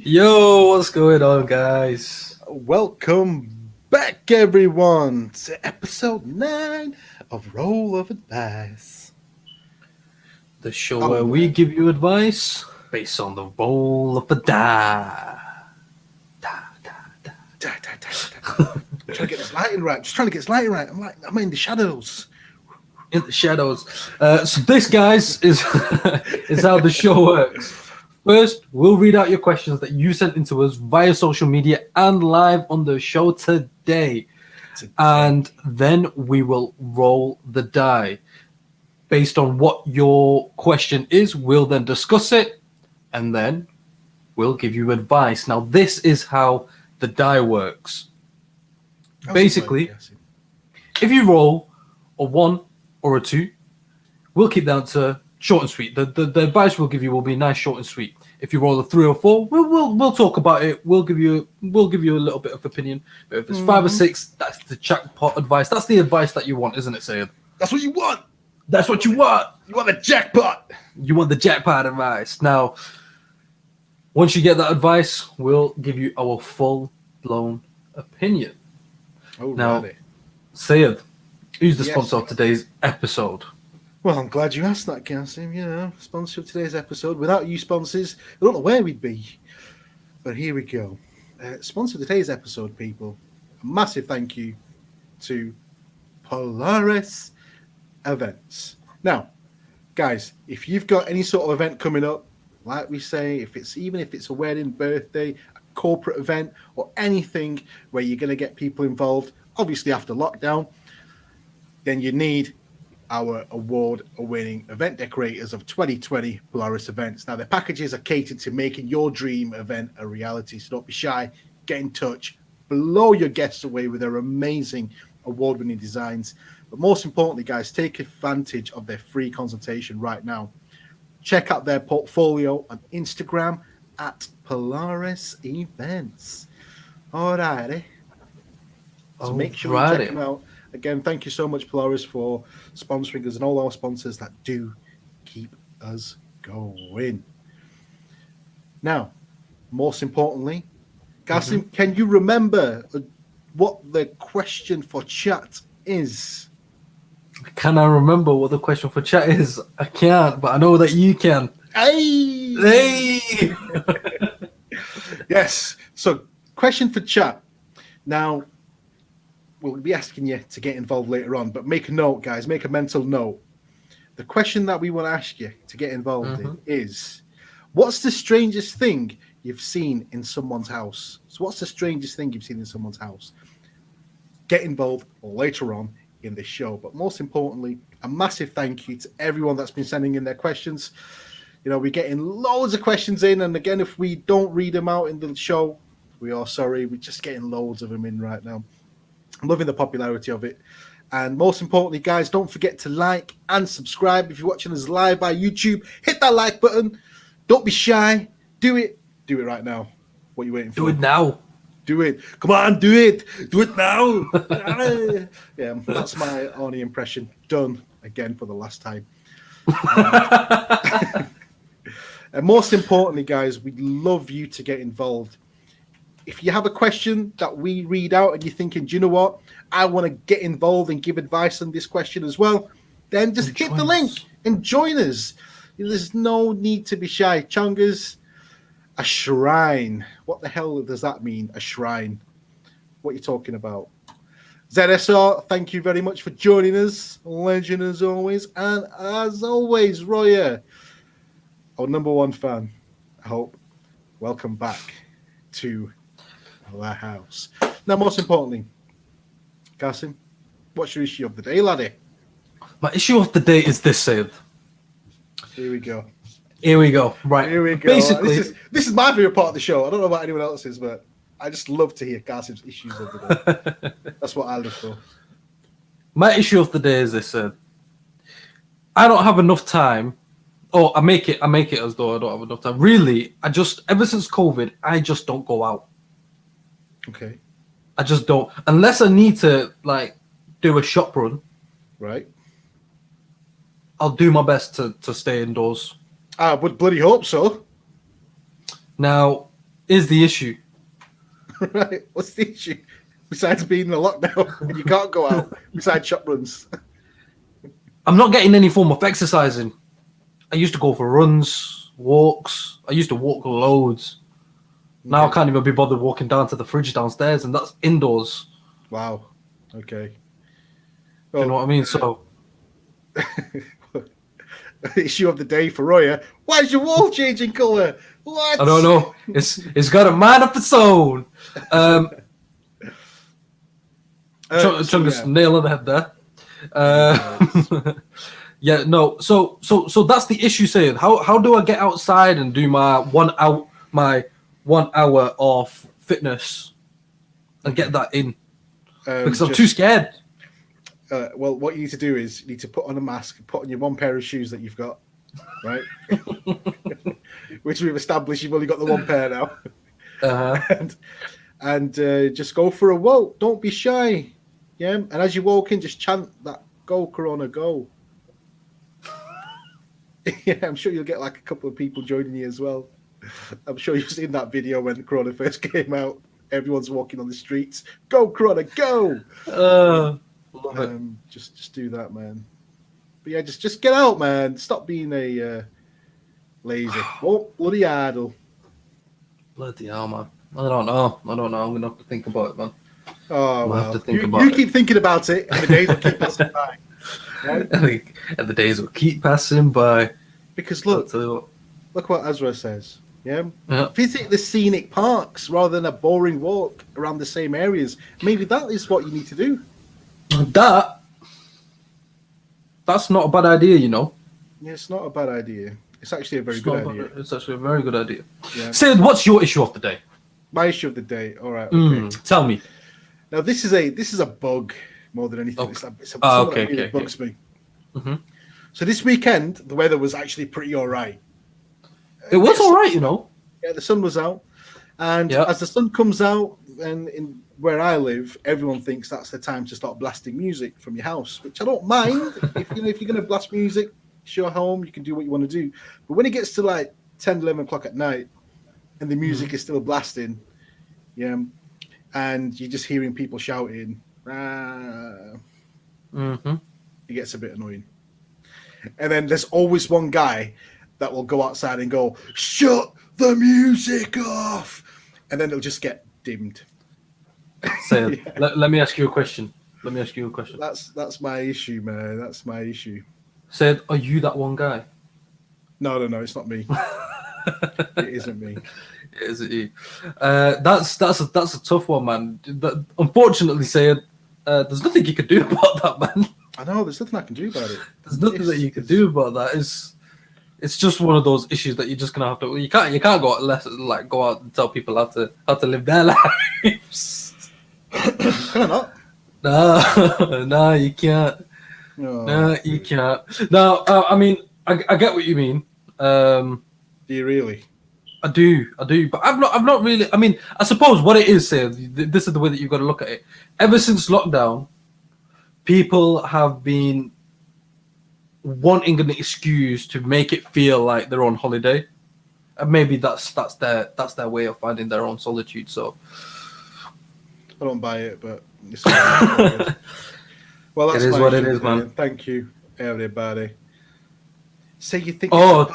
Yo, what's going on, guys? Welcome back, everyone, to episode 9 of Roll of Advice. The show where we give you advice based on the roll of the die. I'm trying to get this lighting right. I'm in the shadows. In the shadows. So this, guys, is is how the show works. First, we'll read out your questions that you sent into us via social media and live on the show today. And then we will roll the die. Based on what your question is, we'll then discuss it, and then we'll give you advice. Now, this is how the die works. Basically, if you roll a 1 or a 2, we'll keep that to short and sweet. The advice we'll give you will be nice, short and sweet. If you roll a 3 or 4, we'll talk about it. We'll give you a little bit of opinion. But if it's 5 or 6, that's the jackpot advice. That's the advice that you want, isn't it, Sayed? That's what you want. That's what you want. You want the jackpot. You want the jackpot advice. Now, once you get that advice, we'll give you our full-blown opinion. Now, Sayed, who's the sponsor of today's episode? Well, I'm glad you asked that, Kasim. You know, sponsor of today's episode. Without you sponsors, I don't know where we'd be. But here we go. Sponsor of today's episode, people. A massive thank you to Polaris Events. Now, guys, if you've got any sort of event coming up, like we say, if it's a wedding, birthday, a corporate event, or anything where you're going to get people involved, obviously after lockdown, then you need our award-winning event decorators of 2020 Polaris Events. Now, their packages are catered to making your dream event a reality, so don't be shy. Get in touch. Blow your guests away with their amazing award-winning designs. But most importantly, guys, take advantage of their free consultation right now. Check out their portfolio on Instagram at Polaris Events. All righty. So make sure you check them out. Again, thank you so much, Polaris, for sponsoring us and all our sponsors that do keep us going. Now, most importantly, Kasim, can you remember what the question for chat is? Can I remember what the question for chat is? I can't, but I know that you can. Hey! Yes. So, question for chat. Now, we'll be asking you to get involved later on, but make a note, guys. Make a mental note. The question that we want to ask you to get involved in is, what's the strangest thing you've seen in someone's house? So what's the strangest thing you've seen in someone's house? Get involved later on in this show. But most importantly, a massive thank you to everyone that's been sending in their questions. You know, we're getting loads of questions in, and again, if we don't read them out in the show, we are sorry. We're just getting loads of them in right now. I'm loving the popularity of it. And most importantly, guys, don't forget to like and subscribe. If you're watching us live by YouTube, hit that like button. Don't be shy. Do it. Do it right now. What are you waiting for? Do it now. Do it. Come on, do it. Do it now. Yeah, that's my Arnie impression. Done again for the last time. And most importantly, guys, we'd love you to get involved. If you have a question that we read out and you're thinking, do you know what? I want to get involved and give advice on this question as well, then just hit the link and join us. There's no need to be shy. Chongas, a shrine. What the hell does that mean, a shrine? What are you talking about? ZSR, thank you very much for joining us. Legend as always. And as always, Roya, our number one fan, I hope. Welcome back to the house. Now, most importantly, Kasim, what's your issue of the day, laddie? My issue of the day is this, Sayed. Here we go. Right. Here we go. Basically, this is my favorite part of the show. I don't know about anyone else's, but I just love to hear Kasim's issues of the day. That's what I live for. My issue of the day is this, Sayed. I don't have enough time. Oh, I make it as though I don't have enough time. Really, ever since COVID, I just don't go out. Okay. I just don't. Unless I need to, like, do a shop run. Right. I'll do my best to stay indoors. I would bloody hope so. Now, is the issue? Right. What's the issue? Besides being in a lockdown and you can't go out, besides shop runs. I'm not getting any form of exercising. I used to go for runs, walks. I used to walk loads. Now I can't even be bothered walking down to the fridge downstairs, and that's indoors. Wow. Okay. Do you know what I mean? So, issue of the day for Roya. Why is your wall changing colour? What? I don't know. It's got a mind of its own. Chungus, nail on the head there. Yeah, no. So that's the issue. Saying how do I get outside and do my 1 hour of fitness and get that in? Because I'm too scared. Well, what you need to do is you need to put on a mask, put on your one pair of shoes that you've got, right? Which we've established you've only got the one pair now. And just go for a walk. Don't be shy. Yeah, and as you walk in, just chant that "Go Corona, go." Yeah, I'm sure you'll get like a couple of people joining you as well. I'm sure you've seen that video when Corona first came out. Everyone's walking on the streets. Go Corona, go! Love it. Just do that, man. But yeah, just get out, man. Stop being a lazy. Oh, bloody idle. Bloody hell, man. I don't know. I'm gonna have to think about it, man. Oh, well. Have to think you keep thinking about it, and the days will keep passing by. Right? And the days will keep passing by. Because look what Ezra says. Yeah? Visit the scenic parks rather than a boring walk around the same areas. Maybe that is what you need to do. That's not a bad idea, you know. Yeah, it's not a bad idea. It's actually a very good idea. It's actually a very good idea. Yeah. Sid, what's your issue of the day? My issue of the day. All right. Okay. Tell me. Now this is a bug more than anything. Okay. It's something that really bugs me. Mm-hmm. So this weekend the weather was actually pretty all right. It was all right, you know. Yeah, the sun was out, and as the sun comes out, and in where I live, everyone thinks that's the time to start blasting music from your house, which I don't mind. if you're going to blast music, it's your home, you can do what you want to do. But when it gets to like 10, 11 o'clock at night, and the music is still blasting, and you're just hearing people shouting, it gets a bit annoying. And then there's always one guy that will go outside and go, "Shut the music off," and then it'll just get dimmed. So let me ask you a question. That's my issue, man. That's my issue. Said, are you that one guy? No, it's not me. It isn't me. It isn't you. That's a tough one, man. Unfortunately, Said, there's nothing you can do about that, man. I know there's nothing I can do about it. There's nothing that you can do about that. It's just one of those issues that you're just gonna have to. You can't go out go out and tell people how to live their lives. Can I not? No, you can't. No, you can't. No, I mean, I get what you mean. Do you really? I do, but I've not really. I mean, I suppose what it is, say, this is the way that you've got to look at it. Ever since lockdown, people have been wanting an excuse to make it feel like they're on holiday, and maybe that's their way of finding their own solitude. So I don't buy it, but it's well, that's it is what it is, man. Thank you, everybody. Say you think. Oh,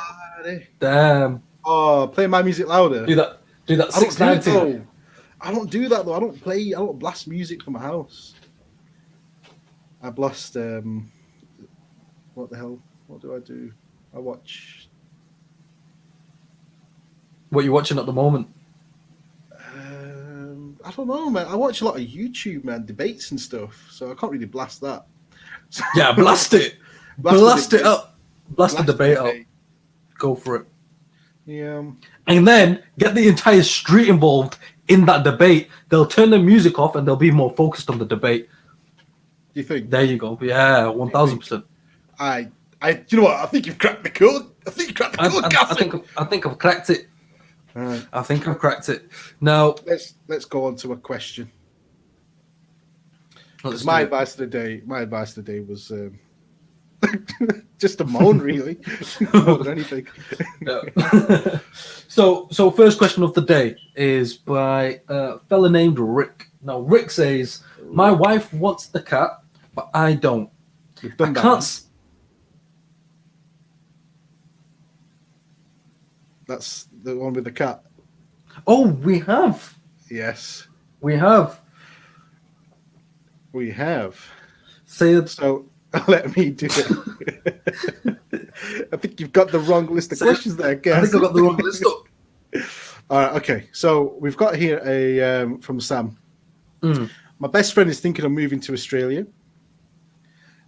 damn! Oh, play my music louder. Do that. 690. I don't do that though. I don't blast music from my house. I blast. What the hell? What do I do? I watch. What you watching at the moment? I don't know, man. I watch a lot of YouTube, man, debates and stuff. So I can't really blast that. Yeah, blast it. Blast it up. Blast the debate up. Go for it. Yeah. And then get the entire street involved in that debate. They'll turn the music off and they'll be more focused on the debate. Do you think? There you go. Yeah, 1000%. You know what? I think you've cracked the code. I think I've cracked it. Right. I think I've cracked it. Now let's go on to a question. My advice today was Just a moan, really, more than anything. Yeah. So first question of the day is by a fella named Rick. Now, Rick says, my wife wants the cat, but I don't. We've done I that. can't. That's the one with the cat. Oh, we have. Yes, We have. we have. Say it. So let me do it. I think you've got the wrong list of questions there, Gaz. I think I got the wrong list up. All right, okay. So we've got here a from Sam. Mm. My best friend is thinking of moving to Australia,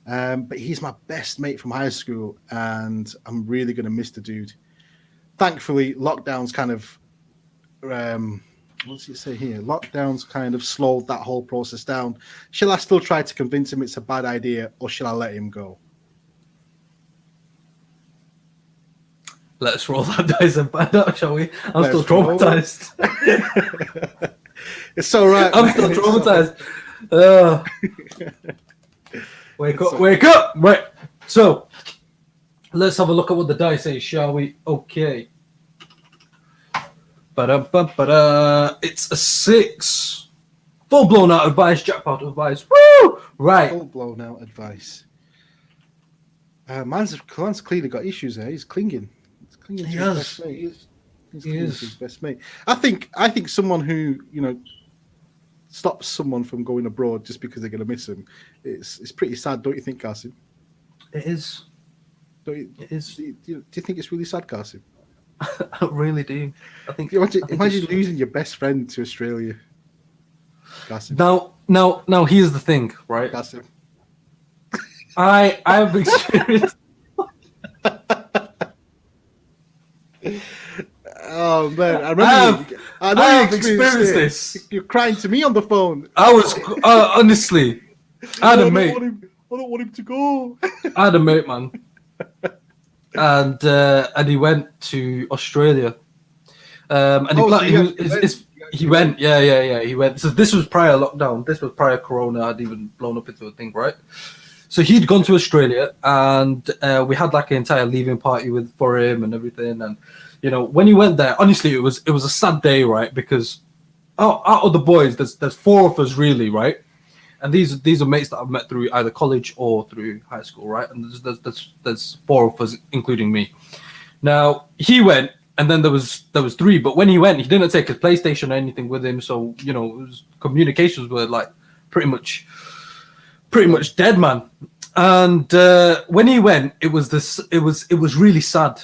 but he's my best mate from high school, and I'm really going to miss the dude. Thankfully, lockdowns kind of, what's it say here? Lockdowns kind of slowed that whole process down. Shall I still try to convince him it's a bad idea, or shall I let him go? Let's roll that dice and find out, shall we? I'm Let's still roll. traumatized. It's all right. I'm still traumatized. Wake up! Right. So, let's have a look at what the dice say, shall we? Okay. Ba-da-ba-ba-da. It's a 6. Full blown out advice, jackpot advice. Woo! Right. Full blown out advice. Man's clearly got issues there. He's clinging. He's clinging to his best mate. He's clinging to his best mate. I think someone who, stops someone from going abroad just because they're going to miss him, it's pretty sad, don't you think, Kasim? It is. It is. Do you think it's really sad, Kasim? I really do. I think. Imagine losing your best friend to Australia, Kasim. Now, here's the thing, right? Kasim. I've experienced. Oh man, I remember. I have experienced this. You're crying to me on the phone. I was honestly. I had a mate. I don't want him to go. I had a mate, man, and he went to Australia. And he went. Yeah. He went. So this was prior lockdown. This was prior Corona had even blown up into a thing, right? So he'd gone to Australia, and we had like an entire leaving party for him and everything. And when he went there, honestly, it was a sad day, right? Because out of the boys, there's 4 of us really, right? And these are mates that I've met through either college or through high school, right? And there's 4 of us, including me. Now he went, and then there was 3. But when he went, he didn't take his PlayStation or anything with him, so communications were like pretty much dead, man. And when he went, it was really sad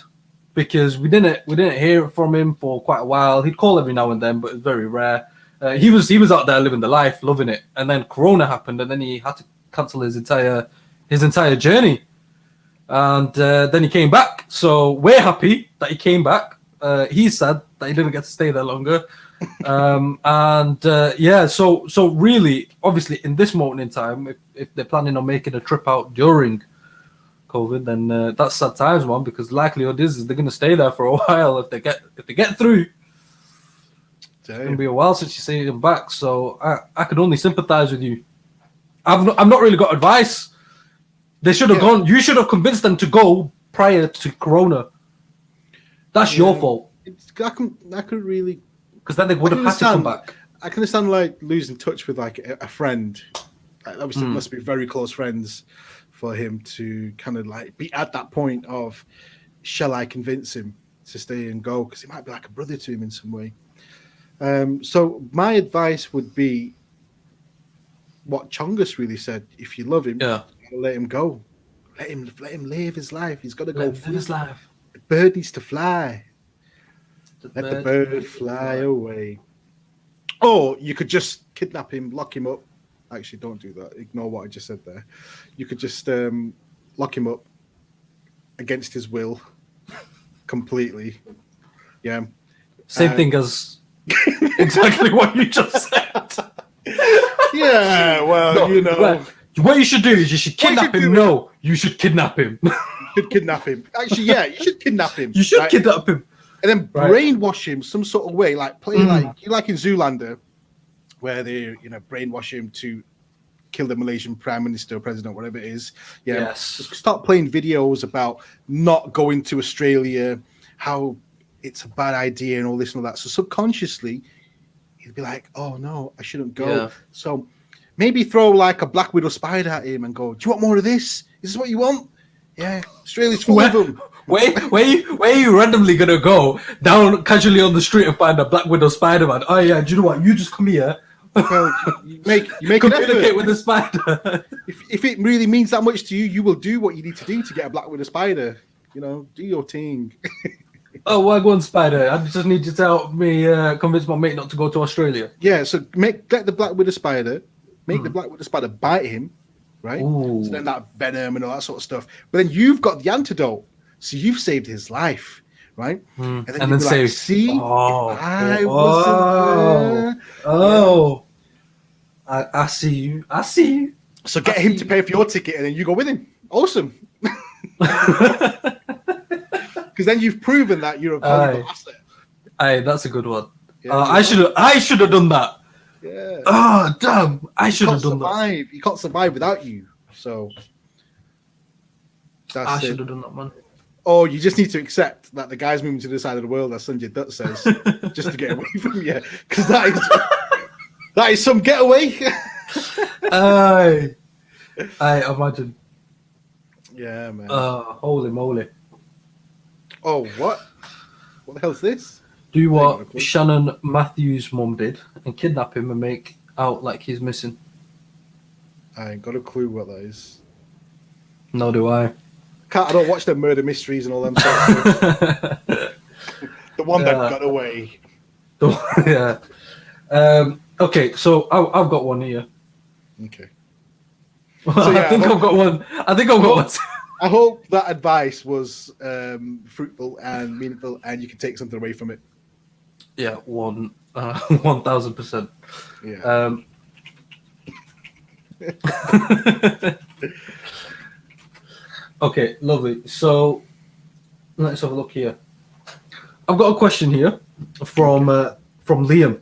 because we didn't hear from him for quite a while. He'd call every now and then, but it was very rare. He was out there living the life, loving it. And then Corona happened, and then he had to cancel his entire journey. And then he came back. So we're happy that he came back. He's sad that he didn't get to stay there longer. So really, obviously, in this moment in time, if they're planning on making a trip out during COVID, then that's sad times, man. Because the likelihood is they're going to stay there for a while if they get through. It's going to be a while since you see them back, so I could only sympathise with you. I've not really got advice. They should have gone. You should have convinced them to go prior to Corona. That's your fault. I could really. Because then they would have had to come back. I can understand like losing touch with like a friend. Obviously, it must be very close friends for him to kind of like be at that point of, shall I convince him to stay and go? Because he might be like a brother to him in some way. So my advice would be what Chongus really said: if you love him, let him go. Let him live his life. He's got to go. Live his life. The bird needs to fly. Let the bird fly away. Or you could just kidnap him, lock him up. Actually, don't do that. Ignore what I just said there. You could just lock him up against his will completely. Yeah. Same thing as exactly what you just said. Yeah, well, what you should do is you should kidnap him. No, you should kidnap him. You should kidnap him. Actually, yeah, you should kidnap him. You should kidnap him. And then brainwash him some sort of way, like play like in Zoolander, where they brainwash him to kill the Malaysian Prime Minister or President, whatever it is. Yeah, Yes. just start playing videos about not going to Australia, how it's a bad idea and all this and all that. So subconsciously, he'd be like, oh no, I shouldn't go. Yeah. So maybe throw like a Black Widow spider at him and go, do you want more of this? Is this what you want? Yeah, Australia's full of them. Where are you randomly gonna go down casually on the street and find a Black Widow Spider-Man? Oh yeah, do you know what? You just come here. Well, you make an Communicate effort. with the spider. If it really means that much to you, you will do what you need to do to get a Black Widow spider. You know, do your thing. Oh, why go on spider? I just need you to help me convince my mate not to go to Australia. Yeah, so let the Black Widow spider the Black Widow spider bite him, right? Ooh. So then that venom and all that sort of stuff. But then you've got the antidote, so you've saved his life, right? And then then say, say, "See, oh, if I wasn't there." I see you. I see you. So get him to pay for your ticket, and then you go with him. Awesome. Because then you've proven that you're a valuable asset. Aye, that's a good one. Yeah, I should have done that. Yeah. Oh damn! I should have done that. You can't survive without you. So I should have done that, man. Or you just need to accept that the guy's moving to the side of the world, as Sanjay Dutt says, just to get away from you. Because that is some getaway. I imagine. Yeah, man. Holy moly! Oh, what? What the hell's this? Do what Shannon Matthews' mum did and kidnap him and make out like he's missing. I ain't got a clue what that is. No, do I. I don't watch the murder mysteries and all them sorts of stuff. The one that got away. Yeah. Okay, so I've got one here. Okay. So, yeah, I think I've got one. I hope that advice was fruitful and meaningful, and you can take something away from it. Yeah, 1,000%. Yeah. Okay, lovely. So let's have a look here. I've got a question here from Liam.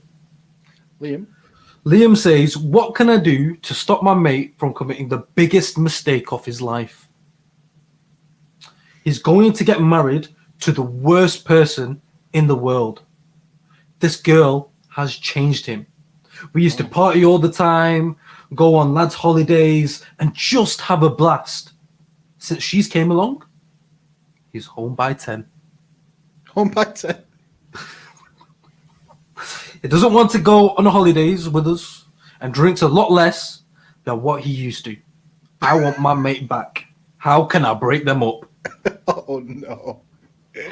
Liam says, "What can I do to stop my mate from committing the biggest mistake of his life? He's going to get married to the worst person in the world. This girl has changed him. We used to party all the time, go on lads' holidays, and just have a blast. Since she's came along, he's home by 10. Home by 10? He doesn't want to go on the holidays with us and drinks a lot less than what he used to. I want my mate back. How can I break them up?" Oh, no.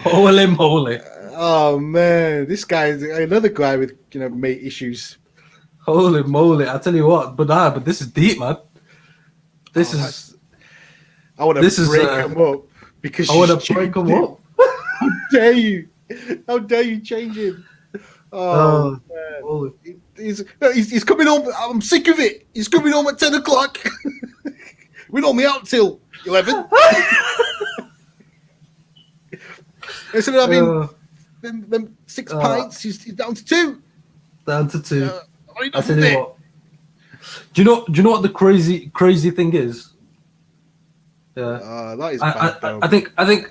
Holy moly. Oh, man. This guy is another guy with, mate issues. Holy moly. I tell you what, but this is deep, man. I want to break him up. Because I want to break him up. How dare you? How dare you change him? Oh, man. He's coming home. I'm sick of it. He's coming home at 10 o'clock. We normally out till 11. Instead of having them 6 pints, he's down to 2. Down to 2. I tell you what. Do you know what the crazy thing is? Yeah. That is bad. Though. I think Liam.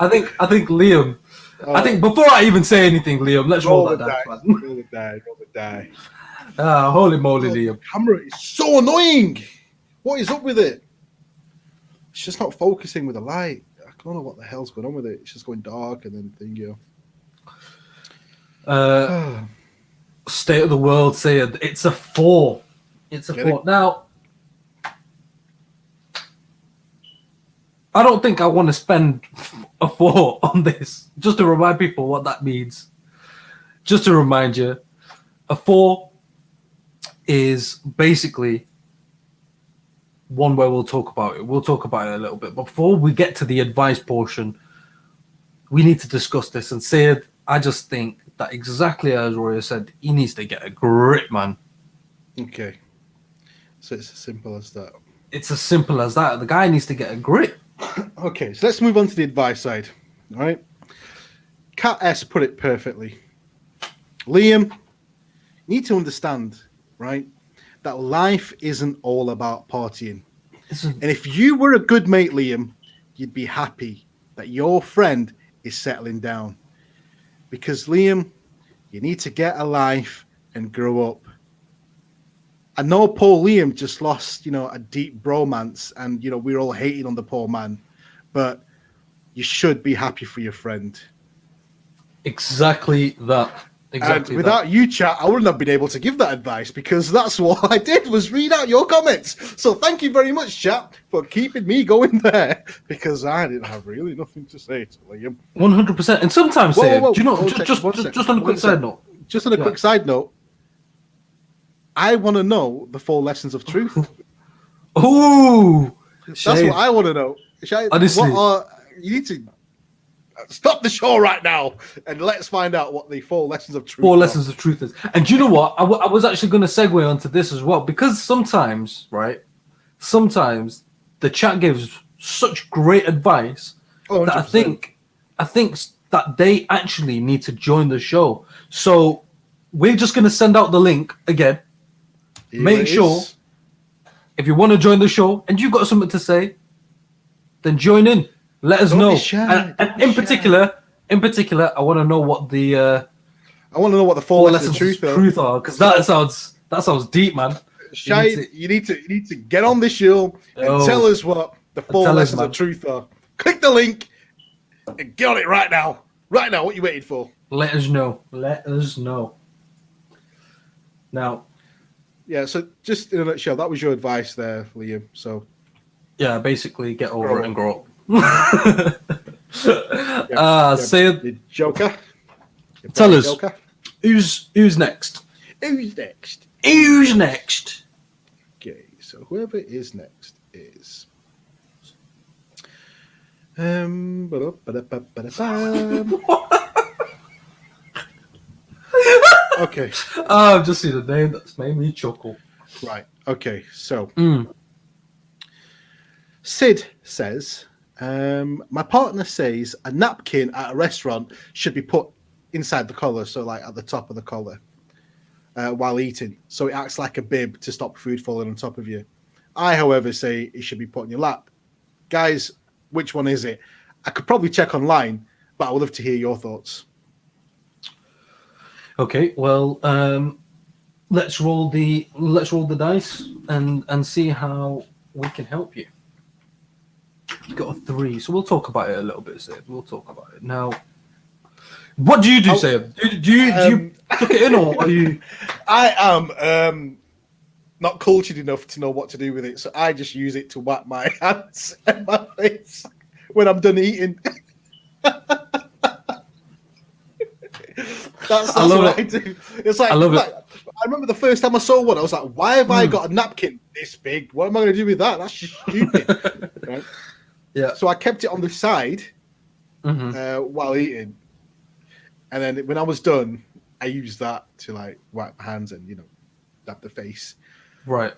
I think Liam. I think before I even say anything, Liam, let's roll that dice, man. Roll the die. Holy moly, Liam. The camera is so annoying. What is up with it? It's just not focusing with the light. I don't know what the hell's going on with it. It's just going dark and then thingy. State of the world saying it's a 4. It's a 4. Now, I don't think I want to spend a 4 on this. Just to remind people what that means. Just to remind you, a 4 is basically one where we'll talk about it. We'll talk about it a little bit. But before we get to the advice portion, we need to discuss this. And Sayed, I just think that exactly as Roya said, he needs to get a grip, man. Okay. So it's as simple as that. It's as simple as that. The guy needs to get a grip. Okay, so let's move on to the advice side. All right. Cat S put it perfectly. Liam, you need to understand, right, that life isn't all about partying. Isn't- And if you were a good mate, Liam, you'd be happy that your friend is settling down. Because, Liam, you need to get a life and grow up. I know poor Liam just lost, a deep bromance, and, we're all hating on the poor man. But you should be happy for your friend. Exactly that. Exactly. And without you, chat, I wouldn't have been able to give that advice, because that's what I did, was read out your comments. So thank you very much, chat, for keeping me going there, because I didn't have really nothing to say to Liam. 100%. And sometimes, do you know, just on a quick side note. Just on a quick side note, I want to know the 4 lessons of truth. Ooh, that's what I want to know. Honestly, you need to stop the show right now and let's find out what the 4 lessons of truth 4 lessons of truth is. And do you know what? I was actually going to segue onto this as well, because sometimes the chat gives such great advice that I think that they actually need to join the show. So we're just going to send out the link again. Make sure if you want to join the show and you've got something to say, then join in. Let us know. And in particular, I want to know what the 4 lessons of truth are, because that sounds deep, man. Shade, you need to get on the show and tell us what the 4 lessons of truth are. Click the link and get on it right now. Right now, what are you waiting for? Let us know. Now, yeah. So, just in a nutshell, that was your advice there, Liam. So, yeah, basically, get over it and grow up. The Joker. Tell us, Joker. Who's next? Who's next? Who's next? Okay, so whoever is next is okay. I've just seen a name that's made me chuckle. Right. Okay. So Sid says, my partner says a napkin at a restaurant should be put inside the collar, so like at the top of the collar, while eating, so it acts like a bib to stop food falling on top of you. I, however, say it should be put on your lap. Guys, which one is it? I could probably check online, but I would love to hear your thoughts. Okay, well, let's roll the dice and see how we can help you. You've got a 3, so we'll talk about it a little bit, Sid. We'll talk about it now. What do you do, Sid? Do you tuck it in, or are you? I am not cultured enough to know what to do with it, so I just use it to wipe my hands and my face when I'm done eating. That's what I do. It's like, I love it. I remember the first time I saw one, I was like, why have I got a napkin this big? What am I going to do with that? That's just stupid. Right? Yeah. So I kept it on the side while eating. And then when I was done, I used that to like wipe my hands and, dab the face. Right.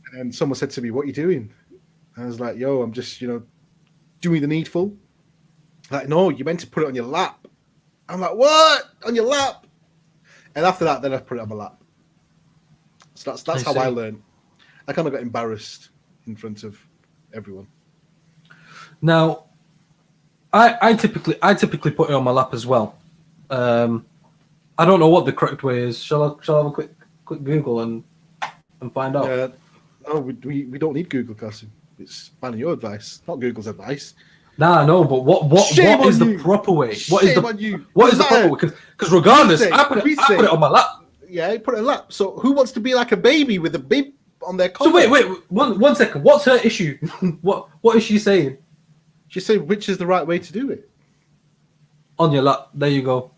And then someone said to me, what are you doing? And I was like, yo, I'm just, doing the needful. Like, no, you meant to put it on your lap. I'm like, what? On your lap? And after that, then I put it on my lap. So that's how I learned. I kind of got embarrassed in front of everyone. Now, I typically put it on my lap as well. I don't know what the correct way is. Shall I have a quick Google and find out? No, we don't need Google, Cassim. It's finding your advice, not Google's advice. Nah, no, but what is the proper way? What is the proper way? Because regardless, I put it on my lap. Yeah, put it on lap. So who wants to be like a baby with a bib on their collar? So wait, one second. What's her issue? What is she saying? She's saying which is the right way to do it. On your lap. There you go.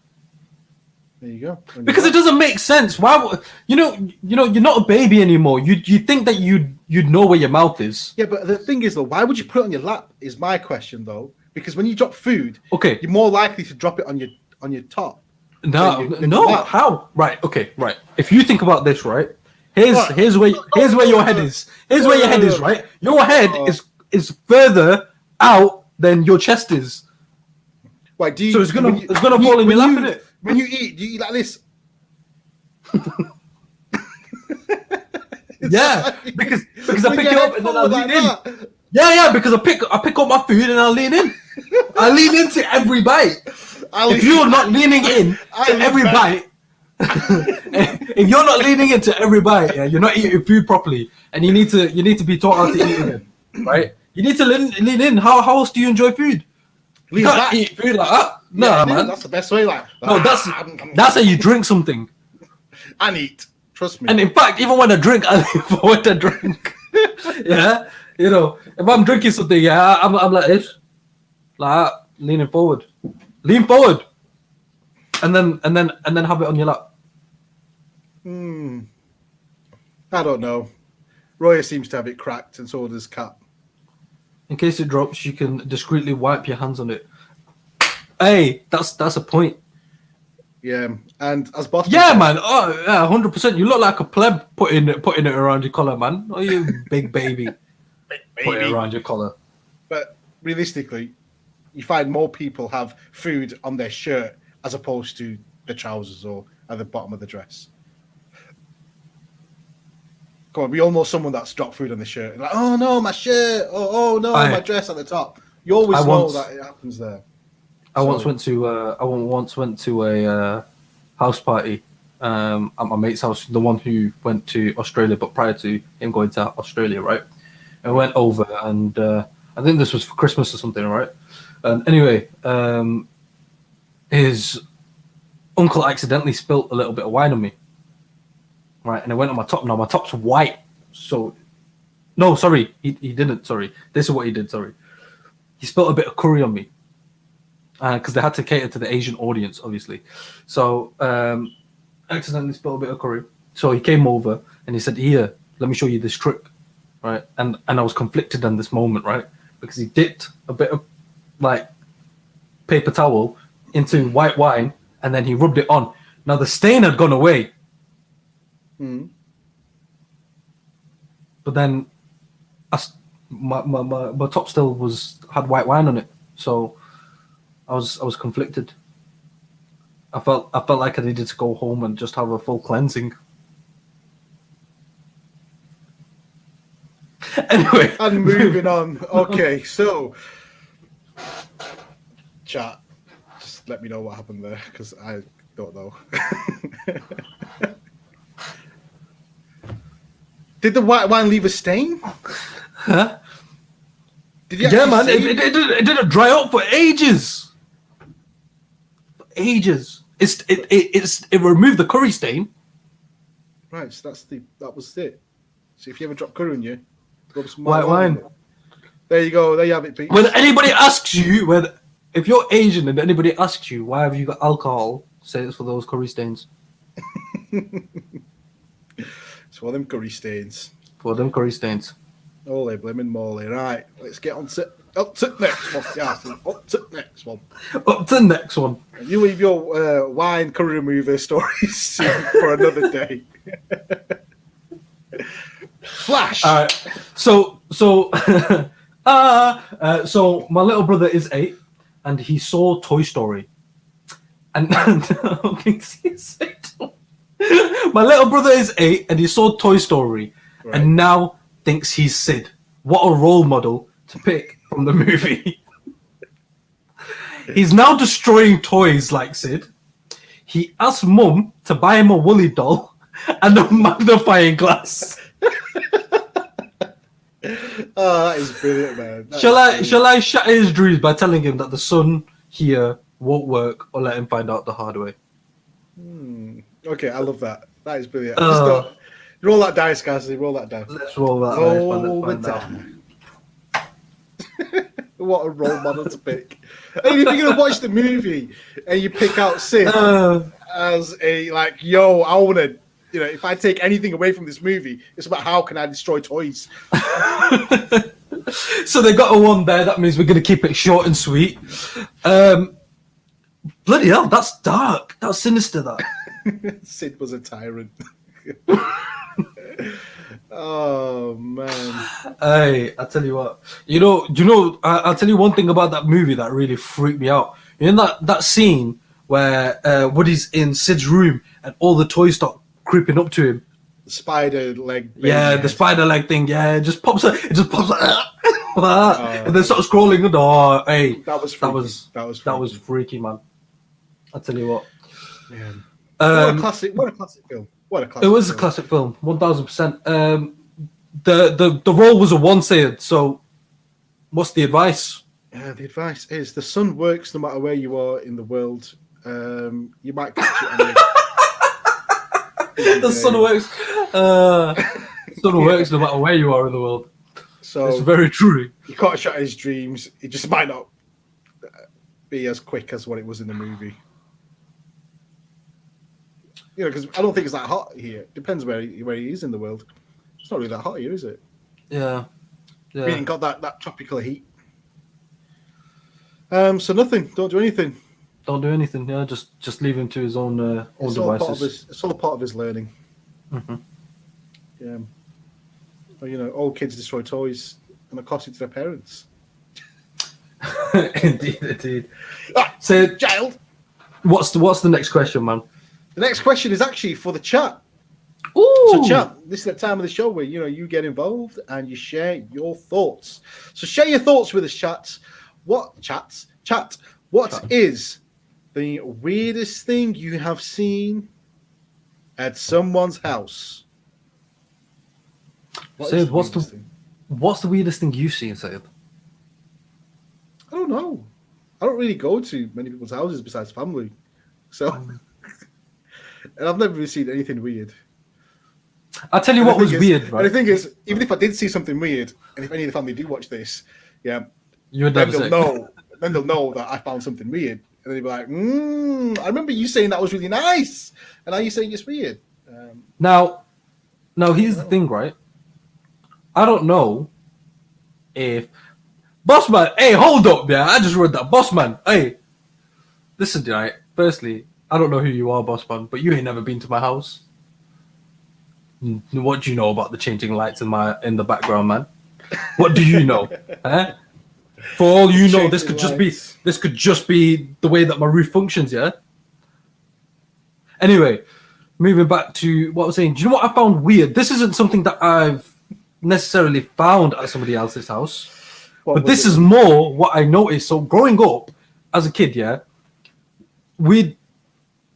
There you go. Because it doesn't make sense. Why? You're not a baby anymore. You think that you'd know where your mouth is. Yeah, but the thing is though, why would you put it on your lap? Is my question though. Because when you drop food, okay, you're more likely to drop it on your top. No. How? Right. Okay. Right. If you think about this, right? Here's where your head is. Here's where your head is. Right. Your head is further out than your chest is. Why do you? So it's gonna fall in your lap, innit? When you eat, do you eat like this? Yeah, because I pick it up and then I lean in. That. Yeah, because I pick up my food and I lean in. I lean into every bite. If you're not leaning in to every bite, if you're not leaning into every bite, yeah, you're not eating food properly, and you need to be taught how to eat again, right? You need to lean in. How else do you enjoy food? You can't eat food like that. No, man. That's the best way. Like, no, that's how you drink something. And eat. Trust me. And in fact, even when I drink, I lean forward to drink. Yeah, you know, if I'm drinking something, yeah, I'm like this, like that, leaning forward, lean forward, and then have it on your lap. I don't know. Roya seems to have it cracked, and so does Kat. In case it drops, you can discreetly wipe your hands on it. Hey, that's a point. Yeah, and as boss. Yeah, man. Oh, yeah, 100%. You look like a pleb putting it around your collar, man. Oh, you big baby. Put it around your collar. But realistically, you find more people have food on their shirt as opposed to the trousers or at the bottom of the dress. Come on, we all know someone that's dropped food on the shirt. Like, oh no, my shirt. Oh no, my dress at the top. You always know that it happens there. I once went to a house party at my mate's house, the one who went to Australia, but prior to him going to Australia, right? I went over, and I think this was for Christmas or something, right? And anyway, his uncle accidentally spilt a little bit of wine on me, right? And it went on my top. Now my top's white, so no, sorry, he didn't. Sorry, this is what he did. Sorry, he spilt a bit of curry on me. Because they had to cater to the Asian audience, obviously. So, accidentally spilled a bit of curry. So he came over and he said, "Here, let me show you this trick," right? And I was conflicted in this moment, right? Because he dipped a bit of like paper towel into white wine and then he rubbed it on. Now the stain had gone away, but then my top still had white wine on it. So I was conflicted. I felt like I needed to go home and just have a full cleansing. Anyway, and moving on. Okay, so chat, just let me know what happened there because I don't know. Did the white wine leave a stain? Huh? Did you yeah, man. It didn't dry up for ages. Ages. It removed the curry stain. Right, so that was it. So if you ever drop curry on you, rub some white wine. There you go. There you have it, Pete. When anybody asks you, if you're Asian and anybody asks you why have you got alcohol, say it's for those curry stains. It's for them curry stains. For them curry stains. Holy blimmin' moly. Right, let's get on to the next one. Yeah, up to the next one. Up to the next one. And you leave your wine curry remover stories for another day. Flash. All right. So so my little brother is 8 and he saw Toy Story. And my little brother is 8 and he saw Toy Story, right, and now thinks he's Sid. What a role model to pick from the movie. He's now destroying toys like Sid. He asked Mum to buy him a woolly doll and a magnifying glass. Oh, that is brilliant, man. Shall I shatter his dreams by telling him that the sun here won't work, or let him find out the hard way? Okay, I love that. That is brilliant. Roll that dice, Cassie. Roll that dice. Let's roll that dice. What a role model to pick. I mean, if you're going to watch the movie and you pick out Sid as a, like, yo, I want to, if I take anything away from this movie, it's about how can I destroy toys. So they got a one there. That means we're going to keep it short and sweet. Bloody hell, that's dark. That's sinister, that. Sid was a tyrant. Oh man! Hey, I tell you what. I'll tell you one thing about that movie that really freaked me out. That scene where Woody's in Sid's room and all the toys start creeping up to him, spider leg. Yeah, the spider leg thing. Yeah, it just pops. It just pops and then starts scrolling. Oh, hey, that was freaky. that was freaky, man. I tell you what. Yeah. What a classic film. It was a classic film, 1000%. The role was a one-sided. So, what's the advice? The advice is the sun works no matter where you are in the world. You might catch it on the sun works. Sun works no matter where you are in the world. So it's very true. You caught a shot in his dreams. It just might not be as quick as what it was in the movie. You know, because I don't think it's that hot here. Depends where he is in the world. It's not really that hot here, is it? Yeah. We ain't got that tropical heat. So nothing. Don't do anything. Don't do anything. Yeah, just leave him to his own devices. It's all part of his learning. Mm-hmm. Yeah. Well, you know, all kids destroy toys and are costly to their parents. Indeed. So, child. What's the next question, man? The next question is actually for the chat. Ooh. So, chat, this is the time of the show where you get involved and you share your thoughts. So, share your thoughts with us, chat. What is the weirdest thing you have seen at someone's house? Sayed, what's the weirdest thing you've seen, Sayed? I don't know. I don't really go to many people's houses besides family. So, and I've never really seen anything weird. I'll tell you what was weird, right? And the thing is, even if I did see something weird, and if any of the family do watch this, yeah, then they'll know that I found something weird. And then they'll be like, I remember you saying that was really nice. And now you're saying it's weird. Now, here's the thing, right? I don't know if... Bossman, hey, hold up, yeah. I just read that. Bossman, hey. Listen, right? Firstly, I don't know who you are, Bossman, but you ain't never been to my house. What do you know about the changing lights in the background, man? What do you know? Huh? For all you know, this could just be the way that my roof functions, yeah? Anyway, moving back to what I was saying. Do you know what I found weird? This isn't something that I've necessarily found at somebody else's house. But this is more what I noticed. So growing up as a kid, yeah, we'd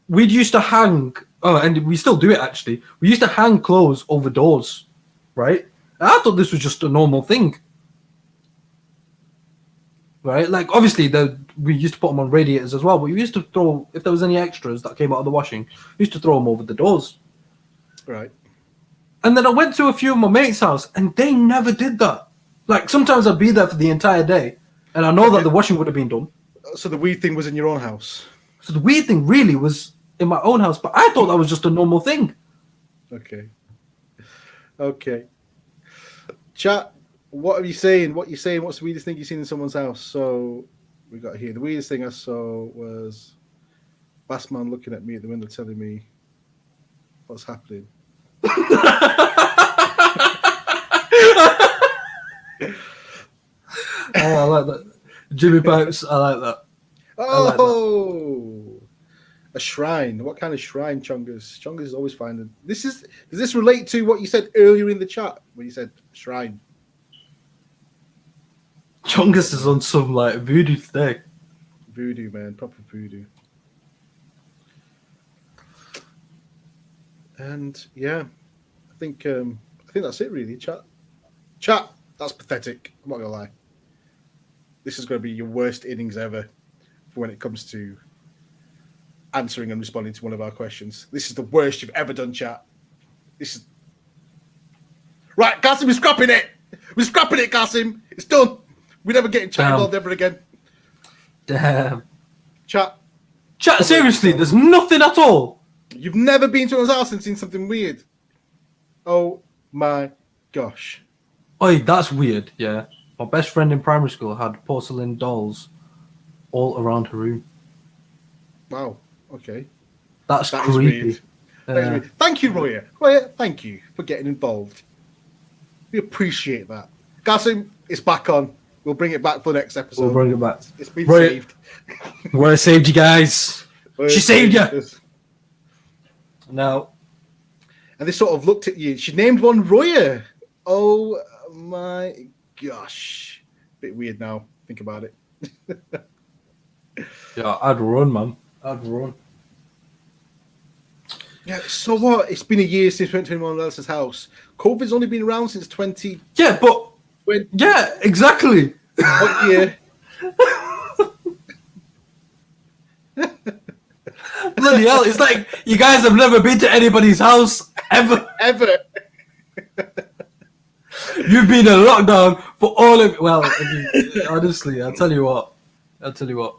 used to hang, and we still do it actually. We used to hang clothes over doors, right? And I thought this was just a normal thing. Right, like obviously we used to put them on radiators as well, but we used to throw, if there was any extras that came out of the washing, we used to throw them over the doors. Right. And then I went to a few of my mates' house, and they never did that. Like sometimes I'd be there for the entire day, and I know that the washing would have been done. So the weird thing was in your own house. So the weird thing really was in my own house, but I thought that was just a normal thing. Okay. Chat. What are you saying? What's the weirdest thing you've seen in someone's house? So we got here. The weirdest thing I saw was Bassman looking at me at the window telling me what's happening. I like that. Jimmy Pipes, I like that. Oh, a shrine. What kind of shrine, Chungus? Chungus is always finding. Does this relate to what you said earlier in the chat when you said shrine? Chungus is on some like voodoo today. Voodoo, man, proper voodoo. And yeah, I think that's it really. Chat, that's pathetic. I'm not gonna lie. This is going to be your worst innings ever for when it comes to answering and responding to one of our questions. This is the worst you've ever done, chat. This is right. Qasim is scrapping it. We're scrapping it, Qasim. It's done. We're never getting chat involved ever again. Damn. Chat, seriously, there's nothing at all. You've never been to someone's house and seen something weird. Oh my gosh. Oi, that's weird, yeah. My best friend in primary school had porcelain dolls all around her room. Wow. Okay. That's that creepy. Is weird. Thank you, Roya. Roya, thank you for getting involved. We appreciate that. Qasim, it's back on. We'll bring it back for the next episode. We'll bring it back. It's been saved. Roya saved you guys. She saved you. Now, And they sort of looked at you. She named one Roya. Oh my gosh. Bit weird now. Think about it. Yeah, I'd run, man. I'd run. Yeah, so what? It's been a year since we went to anyone else's house. COVID's only been around since 20. Yeah, but yeah, exactly. What year? Bloody hell! It's like you guys have never been to anybody's house ever. Ever. You've been in lockdown for all of. Well, I mean, honestly, I'll tell you what.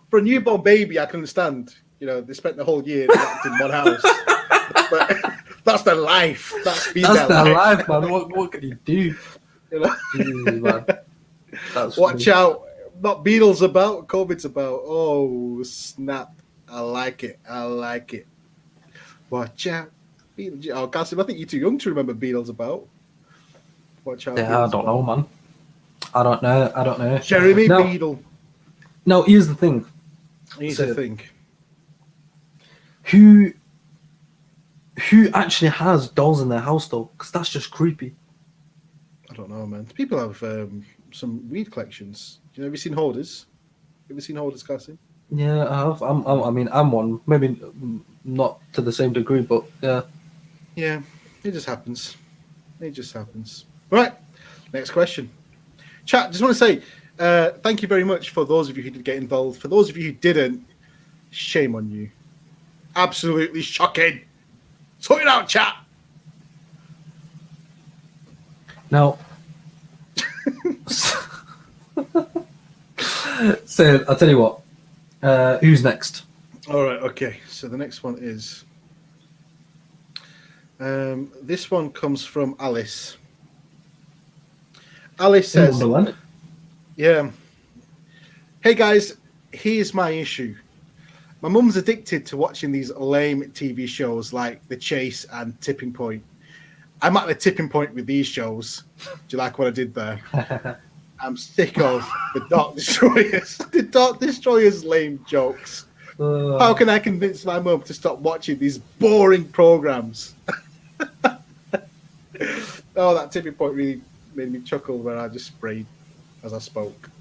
For a newborn baby, I can understand. You know, they spent the whole year locked in one house. But that's their life. That's their life, man. What can you do? You know? Jeez, man. That's Watch funny. out. Not Beatles about, COVID's about. Oh, snap. I like it. Watch out. Beatles. Oh, Cassim, I think you're too young to remember Beatles about. Watch out. Yeah, Beatles I don't know, about. man. I don't know. Jeremy Now- Beadle. Now, here's the thing. He's So- a thing. Who actually has dolls in their house, though? Because that's just creepy. I don't know, man. People have some weed collections. Have you seen hoarders? Have you seen hoarders, Cassim? Yeah, I have. I'm one. Maybe not to the same degree, but yeah. Yeah, it just happens. Right, next question. Chat, just want to say thank you very much for those of you who did get involved. For those of you who didn't, shame on you. Absolutely shocking. Sort it out, chat. Now, so I'll tell you what. Who's next? All right, okay. So the next one is... this one comes from Alice. Alice says... Wonderland. Yeah. Hey guys, here's my issue. My mum's addicted to watching these lame TV shows like The Chase and Tipping Point. I'm at the tipping point with these shows. Do you like what I did there? I'm sick of the Dark Destroyers. The Dark Destroyers lame jokes. How can I convince my mum to stop watching these boring programs? Oh, that tipping point really made me chuckle when I just sprayed as I spoke.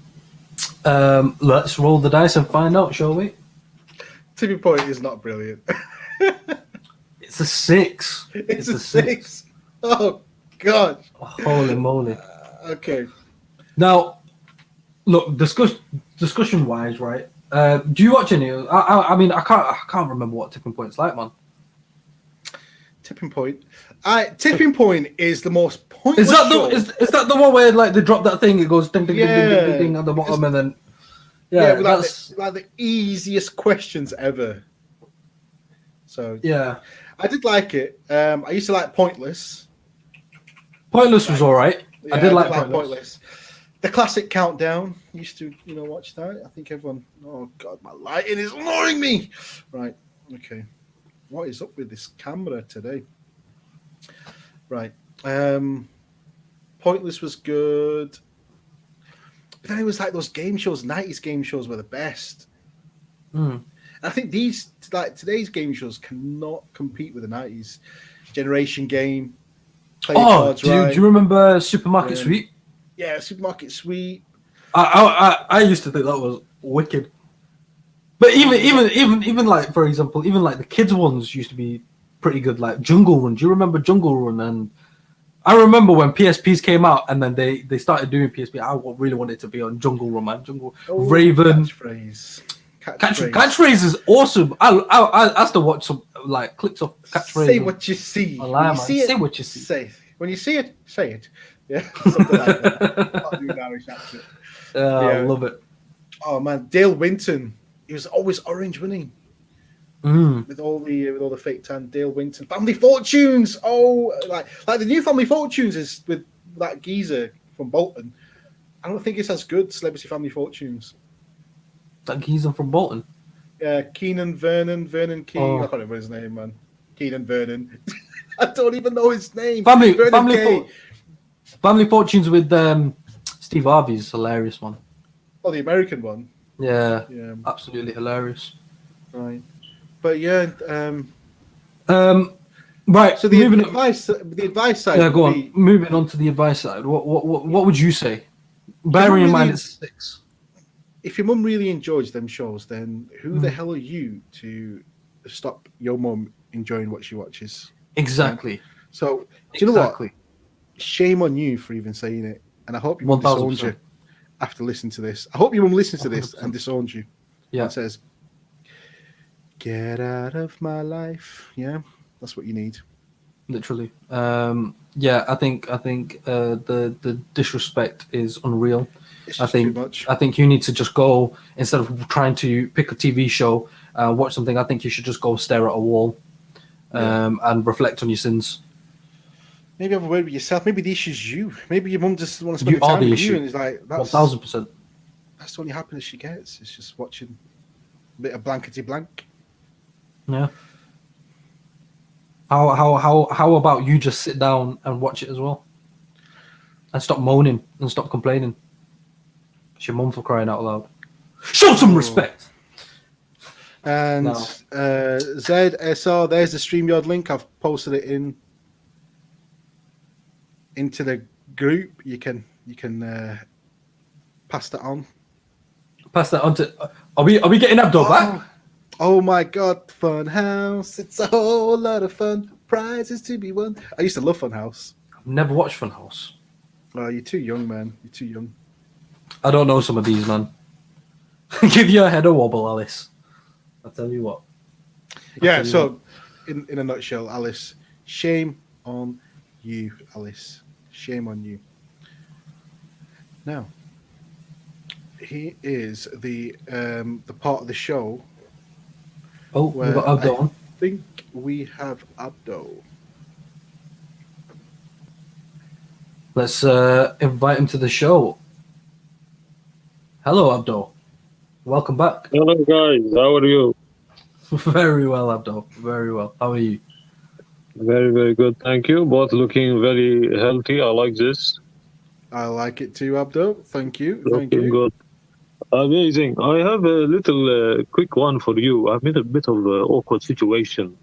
Let's roll the dice and find out, shall we? Tipping point is not brilliant. It's a 6. It's a 6. Oh, God. Holy moly. Okay. Now, look, discussion-wise, right? Do you watch any? I mean, I can't remember what Tipping Point's like, man. Tipping Point. Tipping Point is the most pointless Is that show. is that the one where like they drop that thing? It goes ding ding ding ding ding Yeah. ding, ding at the bottom, and then with that's like the easiest questions ever. So yeah. I did like it. I used to like Pointless. Pointless was all right. Yeah, I did like Pointless. The classic Countdown. Used to, watch that. I think everyone. Oh God, my lighting is annoying me. Right. Okay. What is up with this camera today? Right. Pointless was good. But then it was like those game shows. 90s game shows were the best. Mm. I think today's game shows cannot compete with the 90s. Generation Game. Play Your Oh, Cards do Right. you remember Supermarket Yeah. Sweep? Yeah, Supermarket Sweep. I used to think that was wicked. But even like, for example, even like the kids ones used to be pretty good. Like Jungle Run. Do you remember Jungle Run? And I remember when PSPs came out and then they started doing PSP. I really wanted to be on Jungle Run, man. Raven. Catchphrase. Catchphrase is awesome. I still watch some like clips of Catchphrase. Say what you see. Online, When you man. see it, Say what you see. Say. When you see it, say it. Yeah, something like that. Can't do an Irish accent. I love it. Oh man, Dale Winton. He was always orange, wasn't he? Mm. With all the fake tan. Dale Winton. Family Fortunes. Oh, like the new Family Fortunes is with that geezer from Bolton. I don't think it's as good. Celebrity Family Fortunes. That geezer from Bolton. Yeah, Vernon King. Oh. I can't remember his name, man. Keenan Vernon. I don't even know his name. Family Fortunes with Steve Harvey's hilarious one. Oh, the American one. Yeah, Yeah, absolutely hilarious. right. But yeah, Right. So moving on. the advice side. Yeah, go would on. be, Moving on to the advice side. What would you say? Bearing in mind it's 6. if your mum really enjoys them shows, then who the Mm. hell are you to stop your mum enjoying what she watches? Exactly. So do you know what? Exactly. Shame on you for even saying it, and I hope your mum disowns you 1000%. after listening to this. I hope your mum listens to this 100%. and disowns you Yeah. and says, "Get out of my life." Yeah, that's what you need. Literally. Yeah, I think the disrespect is unreal. It's I just too think much. I think you need to just go, instead of trying to pick a TV show, watch something. I think you should just go stare at a wall, Yeah. and reflect on your sins. Maybe have a word with yourself. Maybe the issue's you. Maybe your mum just wants to You spend the are time the with you, issue. and it's like that's 1000%. the only happiness she gets. It's just watching a bit of blankety blank. Yeah. How about you just sit down and watch it as well, and stop moaning and stop complaining? It's your mum, for crying out loud. Show some respect. And No. ZSR, there's the StreamYard link. I've posted it into the group. You can pass that on. Pass that on to. Are we getting Abdul back? Oh my god, Funhouse. It's a whole lot of fun. Prizes to be won. I used to love Funhouse. I've never watched Funhouse. Oh, you're too young, man. You're too young. I don't know some of these, man. Give your head a wobble, Alice. I'll tell you what. Yeah, so in a nutshell, Alice, shame on you, Alice. Shame on you. Now, he is the part of the show. Oh, we've got Abdo on. I think we have Abdo. Let's invite him to the show. Hello, Abdo. Welcome back. Hello guys, how are you? Very well, Abdo. Very well. How are you? Very, very good, thank you. Both looking very healthy. I like this. I like it too, Abdo. Thank you. Thank Looking you. good. Amazing. I have a little quick one for you. I'm in a bit of an awkward situation.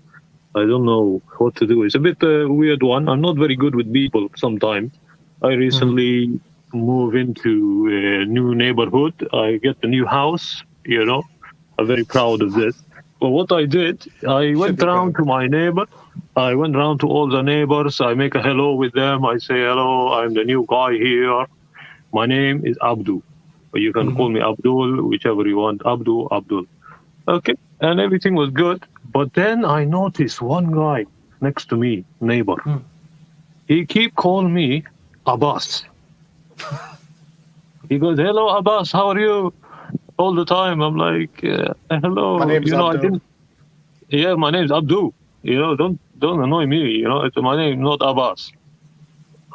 I don't know what to do. It's a bit weird one. I'm not very good with people sometimes. I recently moved into a new neighborhood. I get a new house, you know. I'm very proud of this. But what I did, I went be around proud. to my neighbor. I went around to all the neighbors. I make a hello with them. I say, hello, I'm the new guy here. My name is Abdul. You can call me Abdul, whichever you want. Abdul. Okay. And everything was good. But then I noticed one guy next to me, neighbor. He keep calling me Abbas. He goes, hello, Abbas, how are you? All the time. I'm like, hello. My name's I Abdo. didn't. Yeah, my name's Abdul. Don't annoy me. It's my name, not Abbas.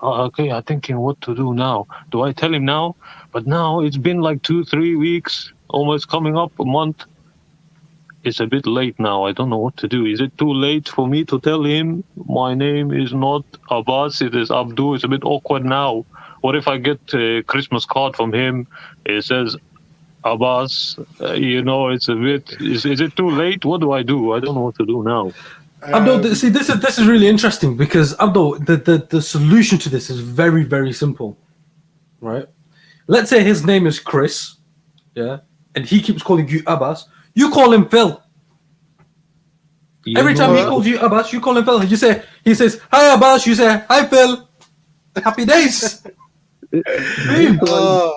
Okay, I'm thinking what to do now. Do I tell him now? But now it's been like 2-3 weeks, almost coming up a month. It's a bit late now. I don't know what to do. Is it too late for me to tell him my name is not Abbas, it is Abdul? It's a bit awkward now. What if I get a Christmas card from him? It says Abbas. It's a bit. Is it too late? What do? I don't know what to do now. Abdo, see, this is really interesting because Abdo, the solution to this is very, very simple, right? Let's say his name is Chris, yeah, and he keeps calling you Abbas. You call him Phil. Every time he calls you Abbas, you call him Phil. He says, hi Abbas. You say, hi Phil. Happy days. Abdo,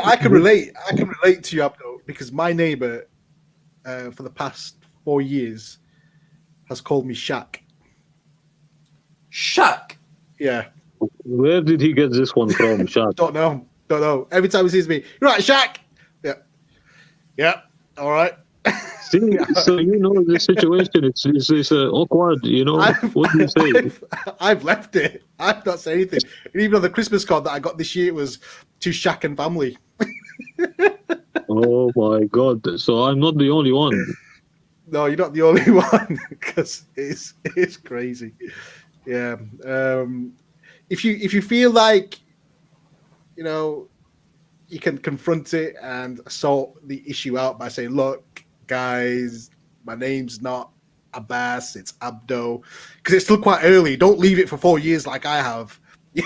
I can relate. I can relate to you, Abdo, because my neighbor, for the past 4 years, has called me Shaq. Shaq. Yeah. Where did he get this one from, Shaq? Don't know. Every time he sees me, you're right, Shaq. Yeah. All right. See, so the situation. It's awkward. What do you say? I've left it. I've not said anything. And even on the Christmas card that I got this year, it was to Shaq and family. Oh my God! So I'm not the only one. No, you're not the only one because it's crazy. Yeah. If you feel like you can confront it and sort the issue out by saying, "Look, guys, my name's not Abbas, it's Abdo, because it's still quite early. Don't leave it for 4 years like I have. Yeah,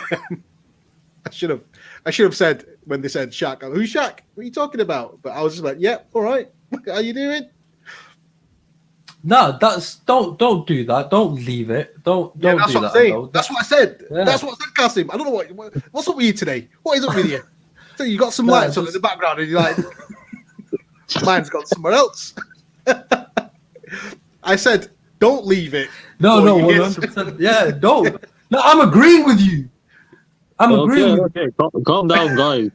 I should have said when they said Shaq, who's Shaq? What are you talking about? But I was just like, yeah, all right. How you doing? No, don't do that. Don't leave it. Don't That's do what that. I'm saying. Abdul. That's what I said. Yeah. That's what I said, Kasim. I don't know what's up with you today. What is up with you? So you got some No, lights on in the background, and you're like, mine's gone somewhere else. I said, don't leave it. No, Or you get 100%. Yeah, don't. No, I'm agreeing with you. I'm agreeing with you. Okay. Calm down, guys.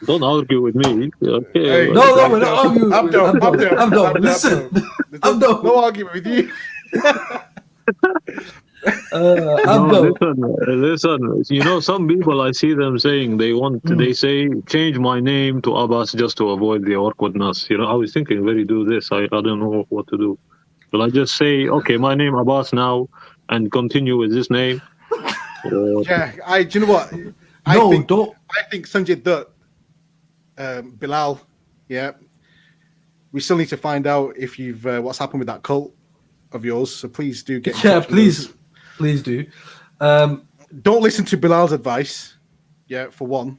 Don't argue with me. Okay. Hey, No, we're not arguing. Abdo, Listen. There's Abdo. no argument with you. Abdo. Listen. Some people I see them saying they say change my name to Abbas just to avoid the awkwardness. I was thinking, where you do this? I don't know what to do. Will I just say, okay, my name Abbas now, and continue with this name? Yeah, do you know what? Don't. I think Sanjay Dutt, Bilal, yeah. We still need to find out if you've what's happened with that cult of yours. So please do get in touch with us. Please do. Don't listen to Bilal's advice, yeah, for one,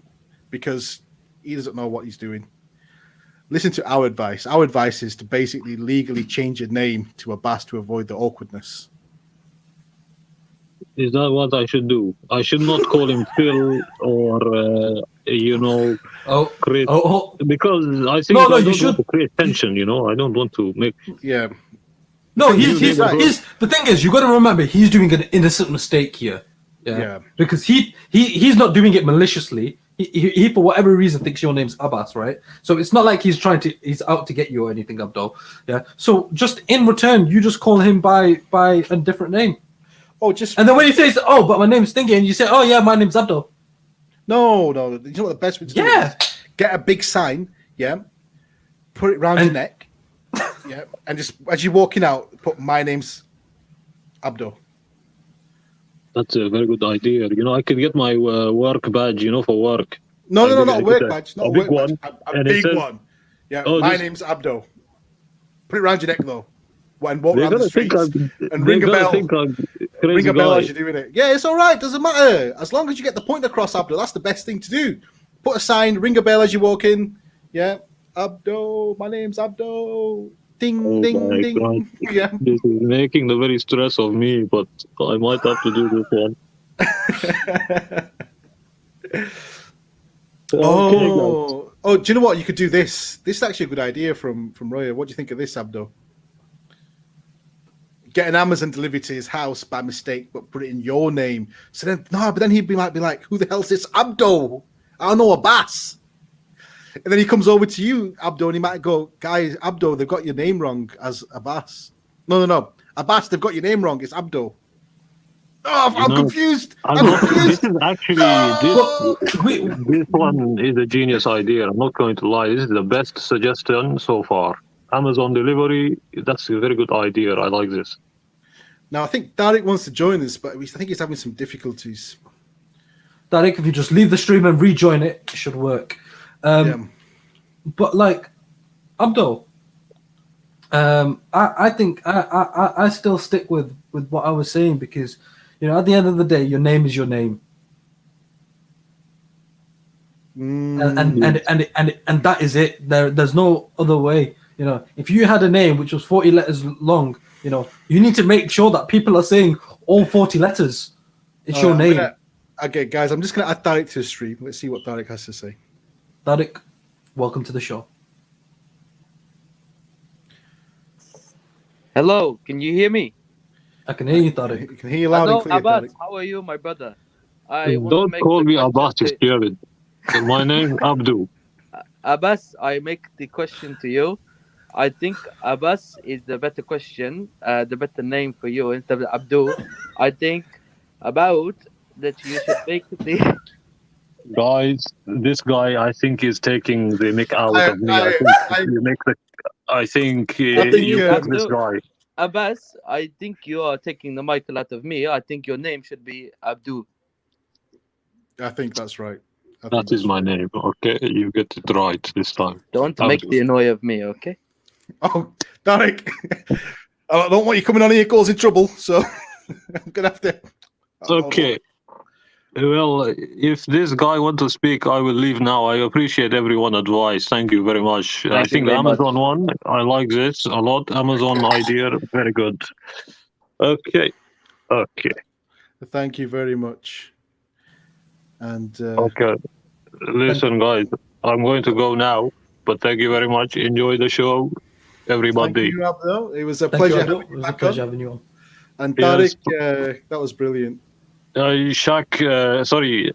because he doesn't know what he's doing. Listen to our advice. Our advice is to basically legally change your name to Abbas to avoid the awkwardness. Is that what I should do? I should not call him Phil or, create... Because I think I don't want to create tension, I don't want to make... Yeah. No, he's the thing is, you got to remember, he's doing an innocent mistake here. Yeah. Because he's not doing it maliciously. He for whatever reason thinks your name's Abbas, right? So it's not like he's out to get you or anything, Abdul. Yeah. So just in return, you just call him by a different name. And then when he says, "Oh, but my name's Stingy," and you say, "Oh yeah, my name's Abdul." No. You know what the best way to do it is? Get a big sign, yeah. Put it round your neck, yeah, and just as you're walking out, put "My name's Abdul." That's a very good idea. I could get my work badge, for work. No, not a work badge. Not a big work one. badge. A big one. Yeah, my name's Abdul. Put it around your neck, though. And walk around the streets and ring a bell. Ring a bell as you're doing it. Yeah, it's all right. Doesn't matter. As long as you get the point across, Abdul, that's the best thing to do. Put a sign, ring a bell as you walk in. Yeah, Abdul, my name's Abdul. Ding, ding, ding. God. Yeah. This is making the very stress of me, but I might have to do this one. Do you know what? You could do this. This is actually a good idea from Roya. What do you think of this, Abdul? Get an Amazon delivery to his house by mistake, but put it in your name. So then he might be like, "Who the hell's this Abdul? I don't know Abbas." And then he comes over to you, Abdul, and he might go, "Guys, Abdul, they've got your name wrong as Abbas." No. Abbas, they've got your name wrong. It's Abdul. Oh, I'm confused. This is actually this one is a genius idea. I'm not going to lie. This is the best suggestion so far. Amazon delivery. That's a very good idea. I like this. Now I think Derek wants to join us, but I think he's having some difficulties. Derek, if you just leave the stream and rejoin it, it should work. But like Abdul, I think I still stick with what I was saying, because at the end of the day, your name is your name, and that is it. There's no other way. If you had a name which was 40 letters long, you need to make sure that people are saying all 40 letters. It's your name. Okay, guys, I'm just gonna add Derek to the stream. Let's see what Derek has to say. Derek, welcome to the show. Hello, can you hear me? I can hear you, Derek. I can hear you loud and clear, Abbas, Derek. how are you, my brother? Don't call me Abbas, Jared. My name Abdul. Abbas, I make the question to you. I think Abbas is the better question, the better name for you instead of Abdul. I think about that you should make the... Guys, this guy, I think, is taking the mick out of me. I think you got this guy. Abbas, I think you are taking the mic out of me. I think your name should be Abdul. I think that's right. That is my name. Okay, you get it right this time. Don't make the annoy of me, okay? Oh, Derek. I don't want you coming on here causing trouble, so I'm gonna have to. Okay. Well, if this guy wants to speak, I will leave now. I appreciate everyone's advice. Thank you very much. I Thank you think the very much. Amazon one, I like this a lot. Amazon idea, very good. Okay. Okay. Thank you very much. And Okay. Listen, guys, I'm going to go now, but thank you very much. Enjoy the show, thank everybody. you, Abdul. It was a Thank you, pleasure Abdul. having It you was a back pleasure on. having you on. And Yes. Tariq, that was brilliant. Shaq, sorry.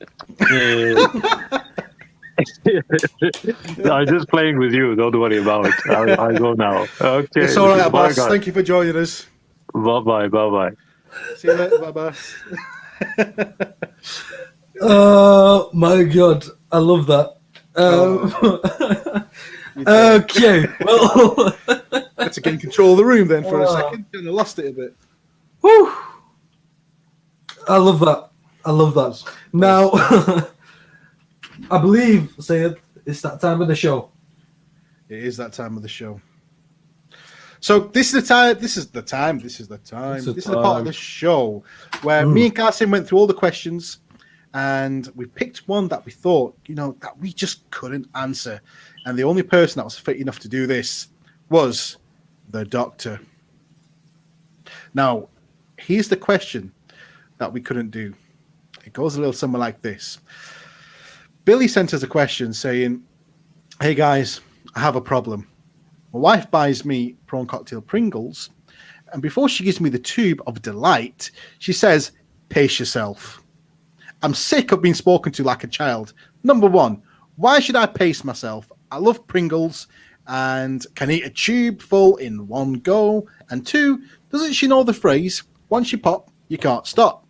I'm just playing with you. Don't worry about it. I go now. Okay. It's all right, Bye, Abbas. guys. Thank you for joining us. Bye-bye. Bye-bye. See you later, Abbas. Oh my god, I love that. Okay, well, Had to gain control of the room then for a second. Kind of lost it a bit. whew. I love that. I love that. Now, I believe, Sayed, it's that time of the show. It is that time of the show. So this is the time. This is the part of the show where me and Qasim went through all the questions, and we picked one that we thought, that we just couldn't answer, and the only person that was fit enough to do this was the doctor. Now, here's the question that we couldn't do. It goes a little something like this. Billy sent us a question saying, "Hey guys, I have a problem. My wife buys me prawn cocktail Pringles, and before she gives me the tube of delight, she says, 'Pace yourself.' I'm sick of being spoken to like a child. Number one, why should I pace myself? I love Pringles and can eat a tube full in one go. And two, doesn't she know the phrase, once you pop, you can't stop?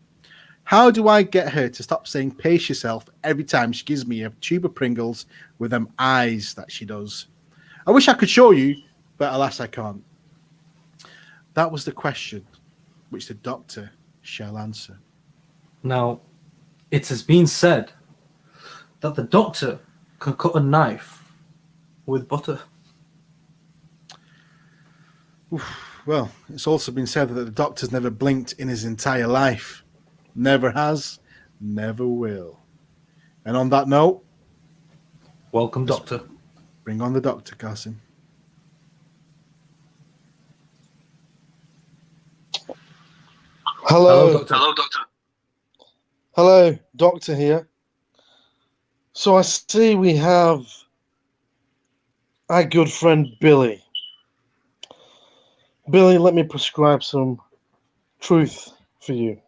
How do I get her to stop saying pace yourself every time she gives me a tube of Pringles with them eyes that she does? I wish I could show you, but alas, I can't." That was the question which the doctor shall answer. Now, it has been said that the doctor can cut a knife with butter. Well, it's also been said that the doctor's never blinked in his entire life. Never has, never will. And on that note, Welcome, doctor. bring on the doctor, Qasim. Hello, doctor. Hello, doctor. hello, doctor here. So I see we have our good friend Billy. Billy, let me prescribe some truth for you.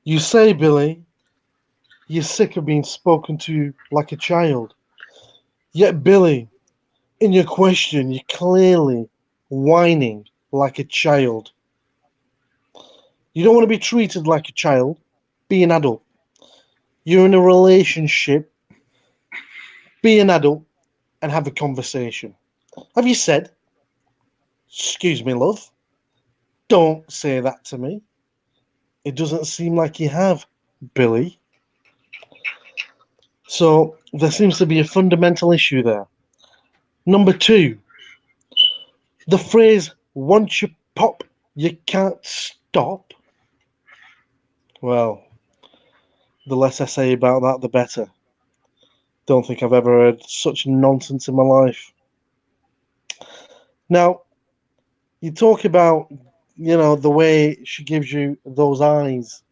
You say, Billy, you're sick of being spoken to like a child. Yet, Billy, in your question, you're clearly whining like a child. You don't want to be treated like a child. Be an adult. You're in a relationship. Be an adult and have a conversation. Have you said, "Excuse me, love"? Don't say that to me. It doesn't seem like you have, Billy. So there seems to be a fundamental issue there. Number two, the phrase, "once you pop, you can't stop." Well, the less I say about that, the better. Don't think I've ever heard such nonsense in my life. Now, you talk about, the way she gives you those eyes.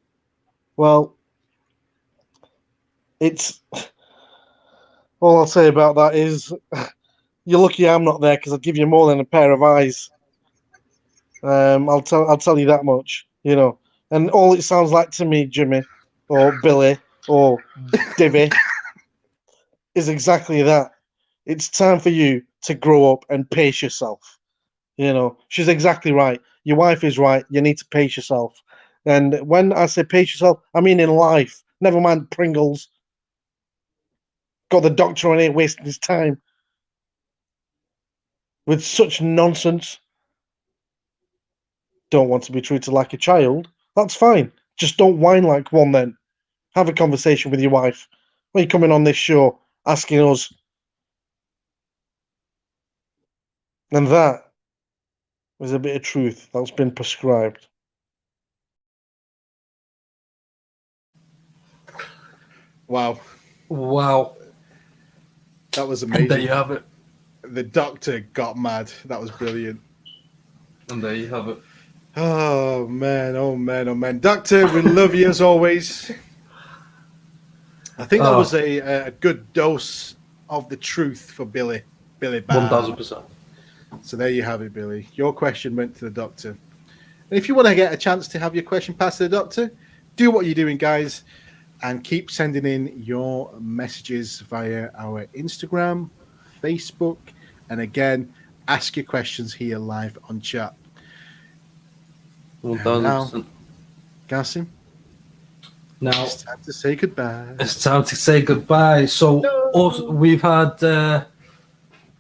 Well, it's all I'll say about that is you're lucky I'm not there because I'd give you more than a pair of eyes. I'll tell you that much, And all it sounds like to me, Jimmy, or Billy, or Divvy, is exactly that. It's time for you to grow up and pace yourself. She's exactly right. Your wife is right. You need to pace yourself. And when I say pace yourself, I mean in life. Never mind Pringles. Got the doctor on here wasting his time with such nonsense. Don't want to be treated like a child? That's fine. Just don't whine like one then. Have a conversation with your wife. Why are you coming on this show asking us? And that There's a bit of truth that's been prescribed. Wow, Wow. that was And there amazing. you have it. The doctor got mad. That was brilliant. And there you have it. Oh man, oh man, oh man. Doctor, we love you as always. I think that was a good dose of the truth for Billy. Billy Bam. 1000%. So there you have it, Billy. Your question went to the doctor. And if you want to get a chance to have your question passed to the doctor, do what you're doing, guys, and keep sending in your messages via our Instagram, Facebook, and again, ask your questions here live on chat. 1000%. Gassim, Now, it's time to say goodbye. it's time to say goodbye. So, also, we've had,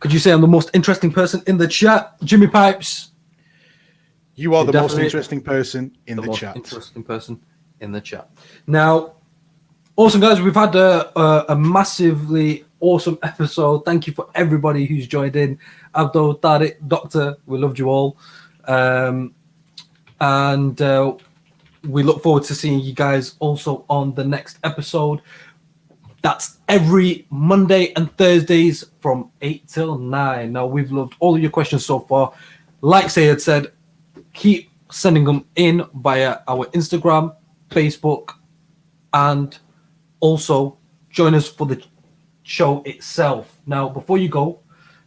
could you say I'm the most interesting person in the chat? Jimmy Pipes. You are You're the most definitely interesting person in the most chat. interesting person in the chat. Now, awesome, guys. We've had a massively awesome episode. Thank you for everybody who's joined in. Abdul, Tariq, Doctor, we loved you all. And we look forward to seeing you guys also on the next episode. That's every Monday and Thursdays from 8 till 9. Now, we've loved all of your questions so far. Like Sayed said, keep sending them in via our Instagram, Facebook, and also join us for the show itself. Now, before you go,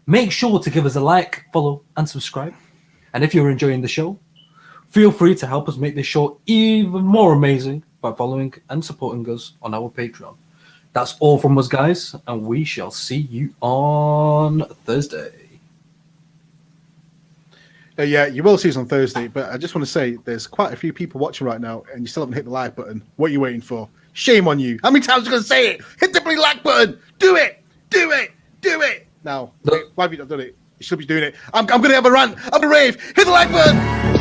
make sure to give us a like, follow, and subscribe. And if you're enjoying the show, feel free to help us make this show even more amazing by following and supporting us on our Patreon. That's all from us, guys, and we shall see you on Thursday. Yeah, you will see us on Thursday, but I just want to say there's quite a few people watching right now, and you still haven't hit the like button. What are you waiting for? Shame on you. How many times are you going to say it? Hit the bloody like button. Do it. Do it. Do it. Now, No. why have you not done it? You should be doing it. I'm going to have a rant. I'm going to rave. Hit the like button.